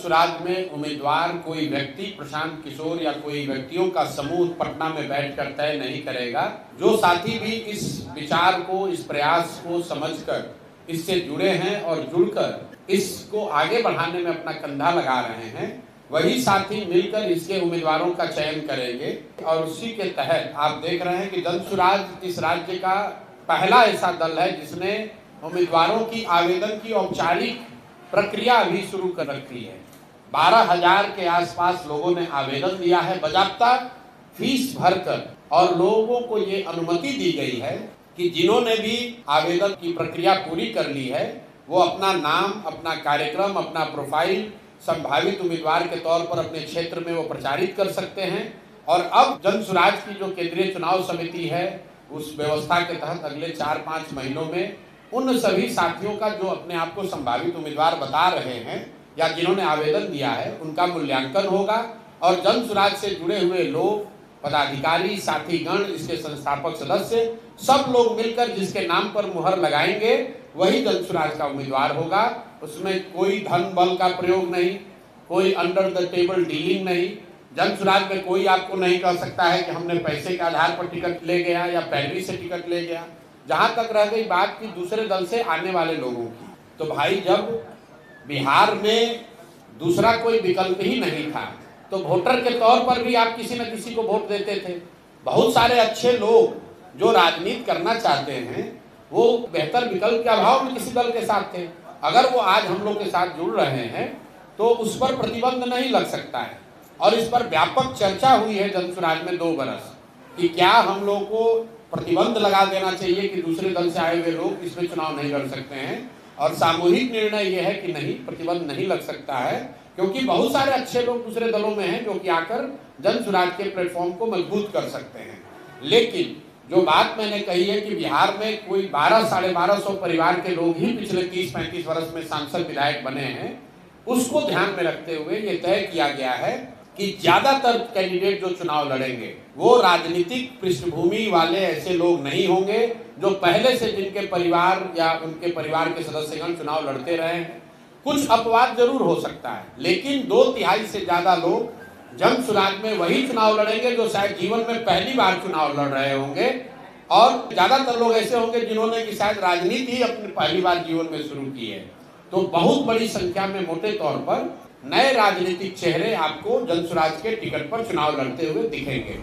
जनसुराज में उम्मीदवार कोई व्यक्ति प्रशांत किशोर या कोई व्यक्तियों का समूह पटना में बैठकर तय नहीं करेगा। जो साथी भी इस विचार को, इस प्रयास को समझकर इससे जुड़े हैं और जुड़कर इसको आगे बढ़ाने में अपना कंधा लगा रहे हैं, वही साथी मिलकर इसके उम्मीदवारों का चयन करेंगे। और उसी के तहत आप देख रहे हैं कि जनसुराज इस राज्य का पहला ऐसा दल है जिसने उम्मीदवारों की आवेदन की औपचारिक प्रक्रिया अभी शुरू कर रखी है। 12,000 के आसपास लोगों ने आवेदन दिया है बाकायदा फीस भरकर, और लोगों को ये अनुमति दी गई है कि जिन्होंने भी आवेदन की प्रक्रिया पूरी कर ली है वो अपना नाम, अपना कार्यक्रम, अपना प्रोफाइल संभावित उम्मीदवार के तौर पर अपने क्षेत्र में वो प्रचारित कर सकते हैं। और अब जनसुराज की जो केंद्रीय चुनाव समिति है उस व्यवस्था के तहत अगले 4-5 महीनों में उन सभी साथियों का जो अपने आप को संभावित उम्मीदवार बता रहे हैं या जिन्होंने आवेदन दिया है उनका मूल्यांकन होगा। और जनसुराज से जुड़े हुए लोग, पदाधिकारी, साथीगण, इसके संस्थापक सदस्य, सब लोग मिलकर जिसके नाम पर मुहर लगाएंगे वही जनसुराज का उम्मीदवार होगा। उसमें कोई धन बल का प्रयोग नहीं, कोई अंडर द टेबल डीलिंग नहीं। जनसुराज में कोई आपको नहीं कह सकता है कि हमने पैसे के आधार पर टिकट ले गया या पैरवी से टिकट ले गया। जहां तक रह गई बात की दूसरे दल से आने वाले लोगों की, तो भाई जब बिहार में दूसरा कोई विकल्प ही नहीं था तो वोटर के तौर पर भी आप किसी न किसी को वोट देते थे। बहुत सारे अच्छे लोग जो राजनीति करना चाहते हैं वो बेहतर विकल्प के अभाव में किसी दल के साथ थे। अगर वो आज हम लोग के साथ जुड़ रहे हैं तो उस पर प्रतिबंध नहीं लग सकता है। और इस पर व्यापक चर्चा हुई है जनसुराज में 2 बरस कि क्या हम लोग को प्रतिबंध लगा देना चाहिए कि दूसरे दल से आए हुए लोग इसमें चुनाव नहीं लड़ सकते हैं। और सामूहिक निर्णय यह है कि नहीं, प्रतिबंध नहीं लग सकता है, क्योंकि बहुत सारे अच्छे लोग दूसरे दलों में हैं जो कि आकर जनसुराज के प्लेटफॉर्म को मजबूत कर सकते हैं। लेकिन जो बात मैंने कही है कि बिहार में कोई 1200-1250 परिवार के लोग ही पिछले 30-35 वर्ष में सांसद विधायक बने हैं, उसको ध्यान में रखते हुए ये तय किया गया है कि ज्यादातर कैंडिडेट जो चुनाव लड़ेंगे वो राजनीतिक पृष्ठभूमि वाले ऐसे लोग नहीं होंगे जो पहले से जिनके परिवार या उनके परिवार के सदस्यगण चुनाव लड़ते रहे हैं। कुछ अपवाद जरूर हो सकता है, लेकिन 2/3 से ज्यादा लोग जनसुराज में वही चुनाव लड़ेंगे जो शायद जीवन में पहली बार चुनाव लड़ रहे होंगे। और ज्यादातर लोग ऐसे होंगे जिन्होंने कि शायद राजनीति ही अपनी पहली बार जीवन में शुरू की है। तो बहुत बड़ी संख्या में मोटे तौर पर नए राजनीतिक चेहरे आपको जनसुराज के टिकट पर चुनाव लड़ते हुए दिखेंगे।